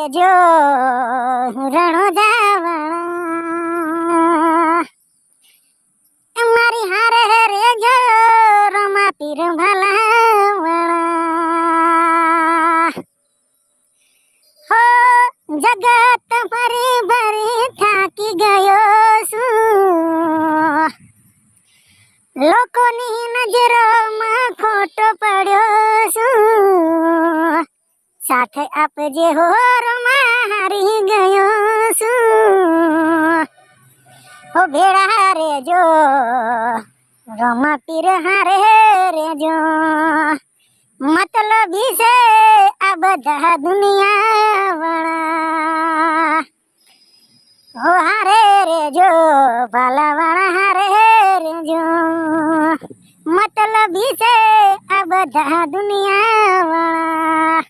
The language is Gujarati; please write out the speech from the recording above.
રેજો રણોજાવાળા, મારી હારે રેજો રમા પીર ભલાવાળા. હો જગત ફરી ભરી થાકી ગયો છું, લોકોની નજરોમાં ખોટો પડ્યો છું, સાથે આપજે હો રમા હારી ગયો છું. હો ભેળા રેજો રમા પીર હારે રેજો, મતલબી છે આ બધા દુનિયા વાળા. હો હારે રેજો ભાલાવાળા હારે રેજો, મતલબી છે આ બધા દુનિયા વાળા.